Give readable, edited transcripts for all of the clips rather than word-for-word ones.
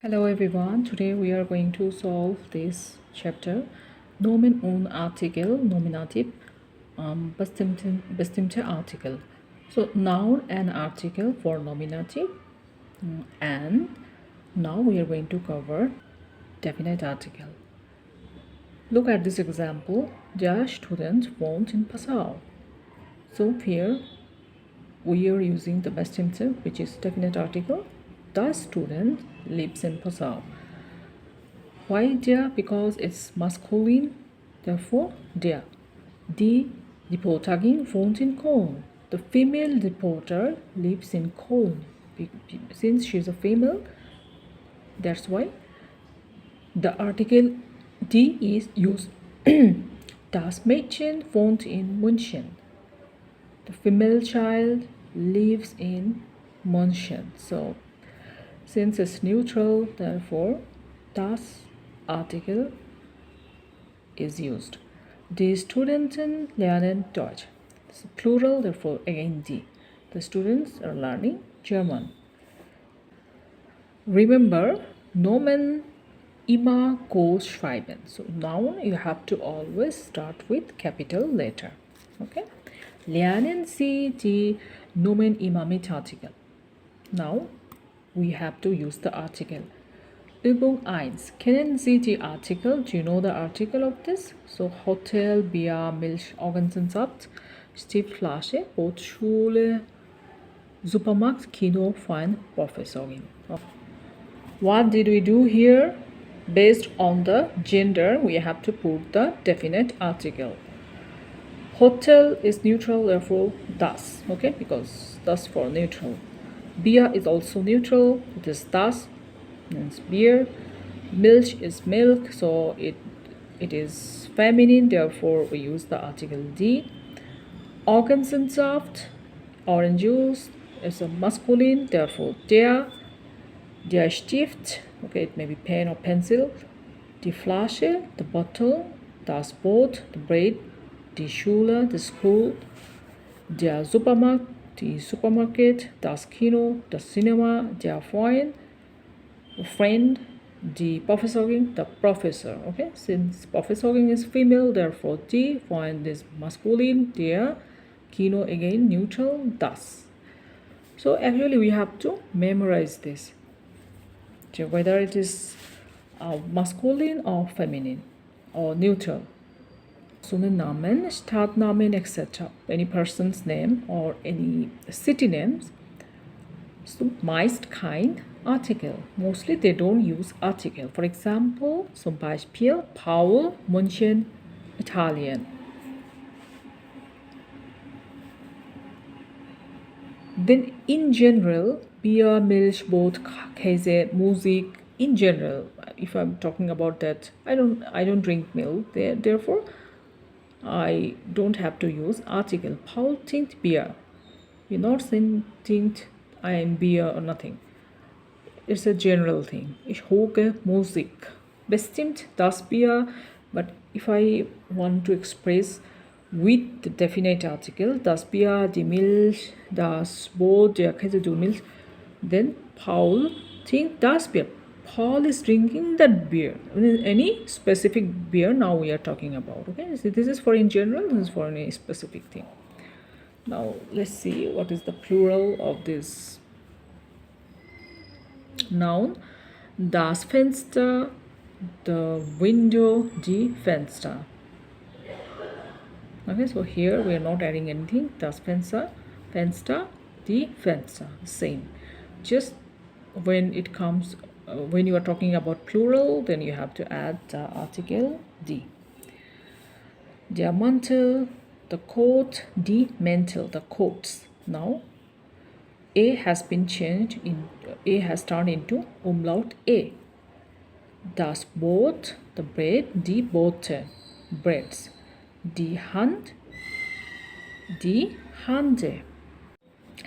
Hello everyone, today we are going to solve this chapter Nomen und Artikel, Nominative, bestimmte Artikel. So noun and article for nominative, and now we are going to cover definite article. Look at this example, der Student wohnt in Passau. So here we are using the bestimmte, which is definite article. The student lives in Passau. Why der? Because it's masculine, therefore der. Die Reporterin wohnt in Köln. The female reporter lives in Köln. Since she's a female, that's why the article die is used. Das Mädchen wohnt in München. The female child lives in München. So, since it's neutral, therefore, das Artikel is used. Die Studenten lernen Deutsch. It's plural, therefore again die. The students are learning German. Remember, Nomen immer groß schreiben. So noun you have to always start with capital letter. Okay? Lernen Sie die Nomen immer mit Artikel. Now we have to use the article. Übung 1. Kennen Sie die Artikel? Do you know the article of this? So Hotel, Bier, Milch, Orangensaft, Stiftflasche, Boot, Schule, Supermarkt, Kino, Freund, Professorin. What did we do here? Based on the gender, we have to put the definite article. Hotel is neutral, therefore das. Okay, because das for neutral. Bier is also neutral. It is das. Means beer. Milch is milk, so it is feminine, therefore we use the article die. Orangensaft, orange juice, is a masculine, therefore der Stift, okay, it may be pen or pencil. Die Flasche, the bottle. Das Boot, the bread. Die Schule, the school. Der Supermarkt, die Supermarket. Das Kino, the cinema. Der Freund, friend. Die Professorin, the professor. Okay, since Professorin is female, therefore die Freund is masculine. Der Kino again neutral, das. So actually we have to memorize this, whether it is masculine or feminine or neutral. So the Namen, Stadtnamen, etc. Any person's name or any city names. So meist kein Artikel. Mostly they don't use article. For example, zum Beispiel Paul, München, Italien. Then in general, Bier, Milch, Boot, Käse, Musik. In general, if I'm talking about that, I don't drink milk. Therefore, I don't have to use article. Paul trinkt Bier. You're not saying trinkt ein Bier or nothing. It's a general thing. Ich höre Musik. Bestimmt das Bier. But if I want to express with the definite article, das Bier, die Milch, das Boot, der Käse, die Milch, then Paul trinkt das Bier. Paul is drinking that beer. Any specific beer now we are talking about. Okay, so this is for in general, this is for any specific thing. Now let's see what is the plural of this noun. Das Fenster, the window, die Fenster. Okay, so here we are not adding anything. Das Fenster, die Fenster, same. Just when it comes, when you are talking about plural, then you have to add the article die. Der Mantel, the coat, die Mäntel, the coats. Now A has been changed A has turned into umlaut A. Das Boot, the bread, die Boote, breads. Die Hand, die Hände.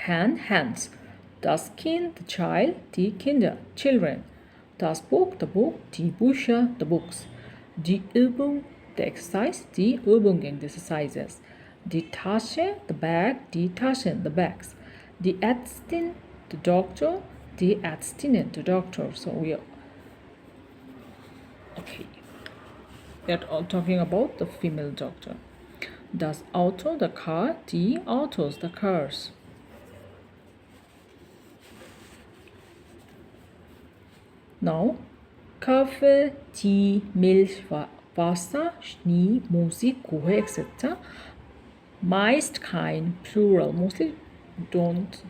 Hand, hands. Das Kind, the child, die Kinder, children. Das Buch, the book, die Bücher, the books. Die Übung, the exercise, die Übungen, the exercises. Die Tasche, the bag, die Taschen, the bags. Die Ärztin, the doctor, die Ärztinnen, the doctor. So we okay. We are all talking about the female doctor. Das Auto, the car, die Autos, the cars. Now, Kaffee, Tee, Milch, Wasser, Schnee, Musik, Kuchen, etc. Meist kein plural. Mostly don't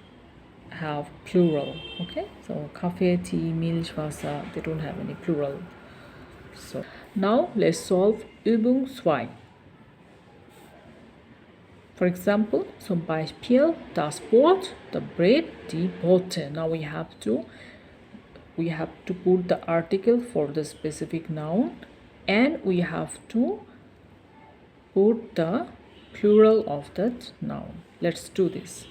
have plural. Okay, so Kaffee, Tee, Milch, Wasser, they don't have any plural. So now let's solve Übung 2. For example, zum Beispiel das Brot, the bread, die Brote. Now we have to put the article for the specific noun, and we have to put the plural of that noun. Let's do this.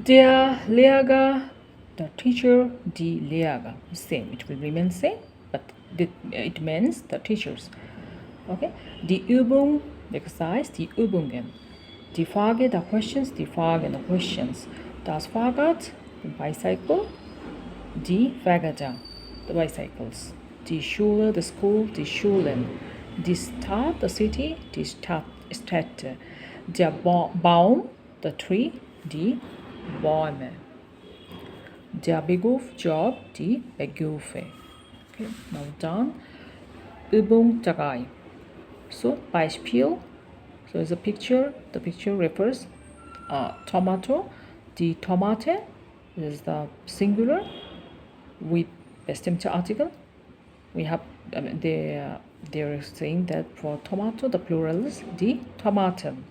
Der Lehrer, the teacher, die Lehrer. Same, it will remain same, but it means the teachers. Okay, die Übung, the exercise, die Übungen. Die Frage, the questions, die Fragen, the questions. Das Fahrrad, the bicycle. Die Fahrräder, the bicycles. Die Schule, the school, die Schulen. Die Stadt, the city, die Städte. Der Baum, the tree, die Bäume. Der Beruf, job, die Berufe. Okay, now done. Übung 3. So, Beispiel. So, it's a picture. The picture refers tomato. Die Tomate is the singular with bestimmte article. We have they're saying that for tomato the plural is die Tomaten,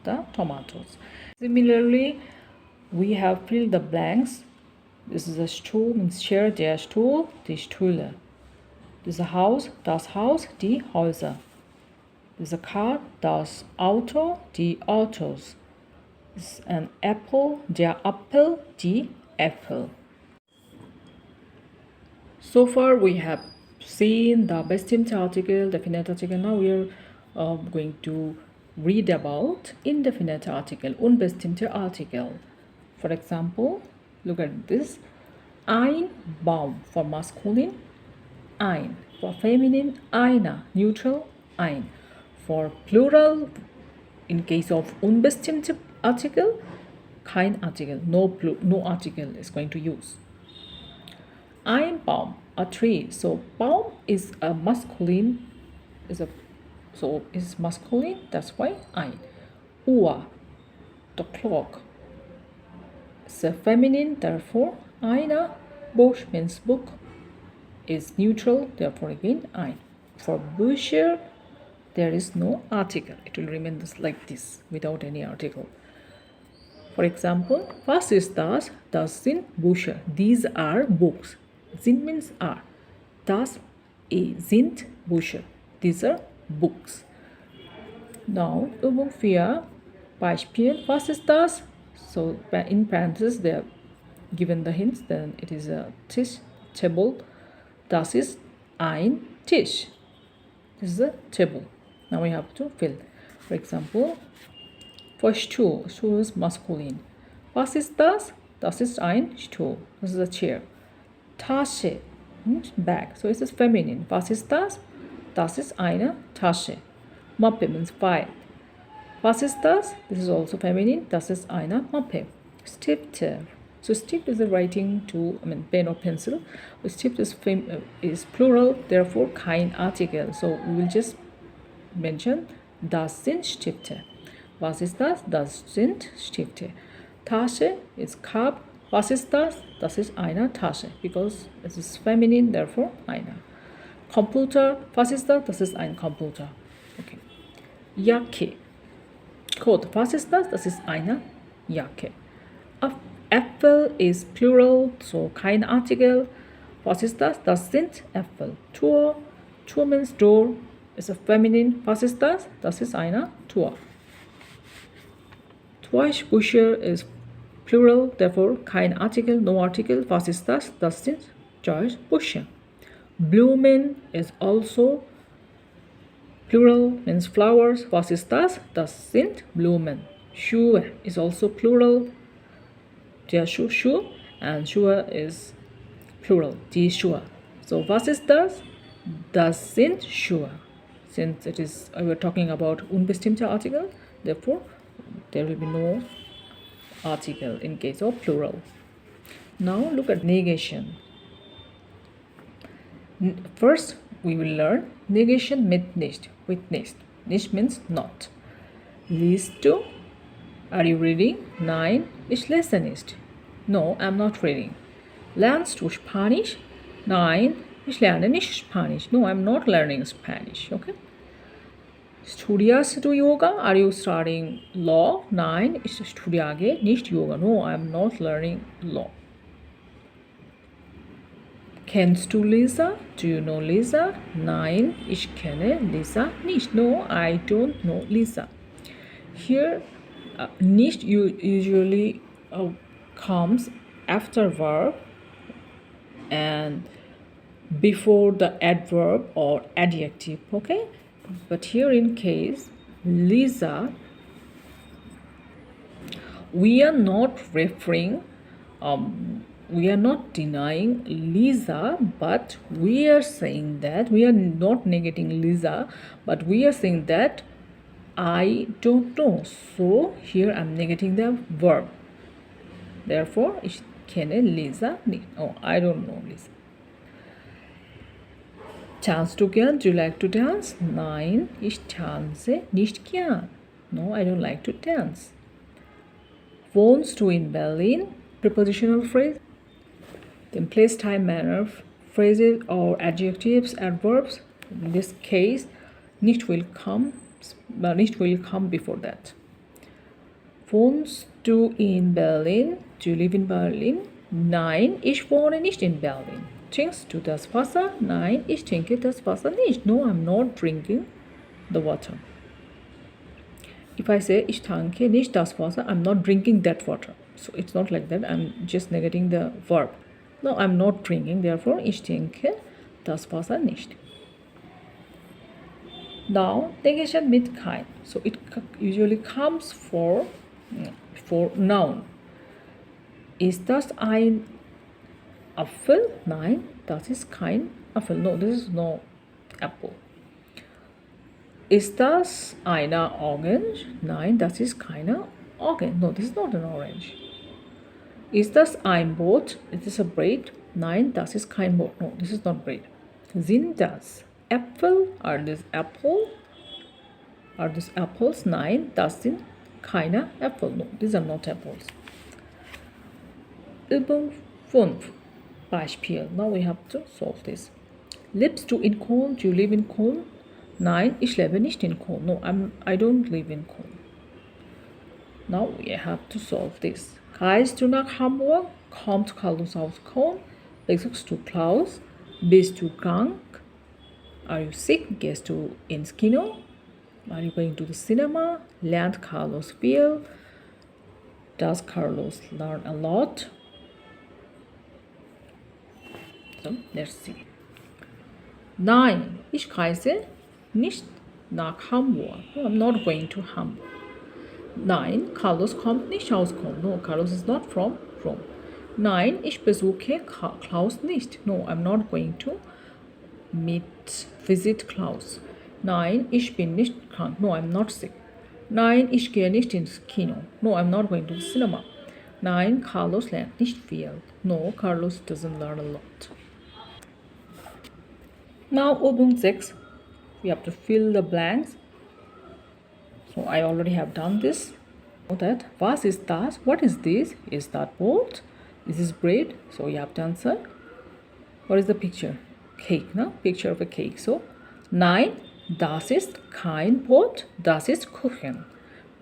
the tomatoes. Similarly, we have filled the blanks. This is a Stuhl, means chair, der Stuhl, die Stühle. This is a house, das Haus, die Häuser. This is a car, das Auto, die Autos. This is an apple, der Apfel, die Äpfel. So far we have seen the bestimmte article, definite article. Now we are going to read about indefinite article, unbestimmte Artikel. For example, look at this. Ein Baum for masculine, ein. For feminine, einer. Neutral, ein. For plural, in case of unbestimmte Artikel, kein Artikel, no article is going to use. Ein Baum, a tree. So Baum is a masculine, is masculine. That's why ein. Uhr, the clock. It's a feminine, therefore einer. Buch means book, is neutral, therefore again ein. For Bücher, there is no article. It will remain like this without any article. For example, was ist das? Das sind Bücher. These are books. Sind means are. Das sind Bücher. These are books. Now, Übung 4. Beispiel. Was ist das? So, in parentheses, they are given the hints. Then it is a Tisch, table. Das ist ein Tisch. This is a table. Now we have to fill. For example, for Stuhl. Stuhl is masculine. Was ist das? Das ist ein Stuhl. This is a chair. Tasche means bag. So it is feminine. Was ist das? Das ist eine Tasche. Mappe means file. Was ist das? This is also feminine. Das ist eine Mappe. Stifte. So stift is a writing tool, pen or pencil. Stift is plural, therefore kein Artikel. So we will just mention das sind Stifte. Was ist das? Das sind Stifte. Tasche is Cup. Was ist das? Das ist eine Tasche. Because it is feminine, therefore eine. Computer. Was ist das? Das ist ein Computer. Okay. Jacke. Coat. Was ist das? Das ist eine Jacke. Äpfel is plural, so kein Artikel. Was ist das? Das sind Äpfel. Tour. Tour means door. Is a feminine. Was ist das? Das ist eine Tour. Bücher is plural, therefore kein Artikel, no article. Was ist das? Das sind Bücher. Blumen is also plural, means flowers. Was ist das? Das sind Blumen. Schuhe is also plural. Der Schuh, and Schuhe is plural. Die Schuhe. So was ist das? Das sind Schuhe. Since it is we're talking about unbestimmte Artikel, therefore there will be no article in case of plural. Now look at negation. First we will learn negation mit nicht, with nicht. Nicht means not. Liest du? Are you reading? Nein, ich lese nicht. No, I'm not reading. Lernst du Spanisch? Nein, ich lerne nicht Spanisch. No, I'm not learning Spanish. Okay? Studias du Yoga? Are you studying law? Nein, ich studiere nicht Yoga. No, I'm not learning law. Kennst du Lisa? Do you know Lisa? Nein, ich kenne Lisa nicht. No, I don't know Lisa. Here, nicht usually comes after verb and before the adverb or adjective, okay? But here in case Lisa, we are not referring, we are not denying Lisa, but we are saying that we are not negating Lisa, but we are saying that I don't know. So here I'm negating the verb. Therefore, ich kenne Lisa nicht. Oh, I don't know Lisa. Tanzt du gern? Do you like to dance? Nein, ich tanze nicht gern. No, I don't like to dance. Wohnst du in Berlin? Prepositional phrase. Then place, time, manner, phrases or adjectives, adverbs. In this case, nicht will come before that. Wohnst du in Berlin? Do you live in Berlin? Nein, ich wohne nicht in Berlin. Trinkst du das Wasser? Nein, ich trinke das Wasser nicht. No, I'm not drinking the water. If I say ich trinke nicht das Wasser, I'm not drinking that water. So it's not like that. I'm just negating the verb. No, I'm not drinking. Therefore, ich trinke das Wasser nicht. Now, negation mit kein. So it usually comes for noun. Ist das ein Apfel? Nein, das ist kein Apfel. No, this is no apple. Ist das eine Orange? Nein, das ist keine Orange. No, this is not an orange. Ist das ein Boot? Is this a bread? Nein, das ist kein Boot. No, this is not bread. Sind das Äpfel? Are these apple? Are these apples? Nein, das sind keine Äpfel. No, these are not apples. Übung 5. Beispiel. Now we have to solve this. Lebst du in Köln? Do you live in Köln? Nein, ich lebe nicht in Köln. No, I don't live in Köln. Now we have to solve this. Reist du nach Hamburg? Kommt Carlos aus Köln? Besuchst du Klaus? Bist du krank? Are you sick? Gehst du ins Kino? Are you going to the cinema? Lernt Carlos viel? Does Carlos learn a lot? So, let's see. Nein, ich reise nicht nach Hamburg. No, I'm not going to Hamburg. Nein, Carlos kommt nicht aus Köln. No, Carlos is not from Rome. Nein, ich besuche Klaus nicht. No, I'm not going to visit Klaus. Nein, ich bin nicht krank. No, I'm not sick. Nein, ich gehe nicht ins Kino. No, I'm not going to the cinema. Nein, Carlos lernt nicht viel. No, Carlos doesn't learn a lot. Now, Übung 6. We have to fill the blanks. So I already have done this. That was ist das? What is this? Is that boat? Is this bread? So you have to answer. What is the picture? Cake, no? Picture of a cake. So, nein, das ist kein Brot. Das ist Kuchen.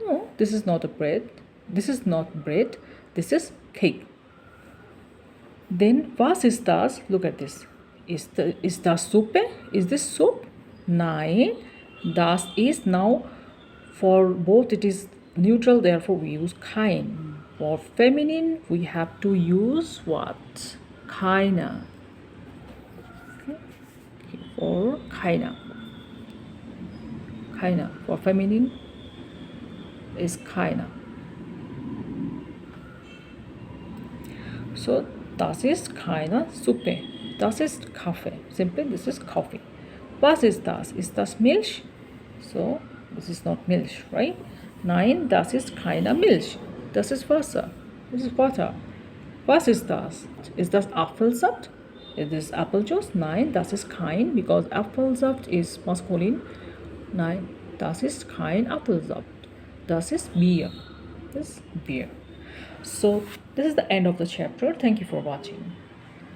No, this is not a bread. This is not bread. This is cake. Then, was ist das? Look at this. Ist das Suppe? Is this soup? Nein, das ist now. For both it is neutral, therefore we use kein. For feminine, we have to use what? Keine. Okay. For keine. Keine. For feminine is keine. So, das ist keine Suppe. Das ist Kaffee. Simply, this is coffee. Was ist das? Ist das Milch? So, this is not Milch, right? Nein, das ist keine Milch. Das ist Wasser. This is water. Was ist das? Ist das Apfelsaft? Is this apple juice? Nein, das ist kein, because Apfelsaft is masculine. Nein, das ist kein Apfelsaft. Das ist Bier. This is beer. So, this is the end of the chapter. Thank you for watching.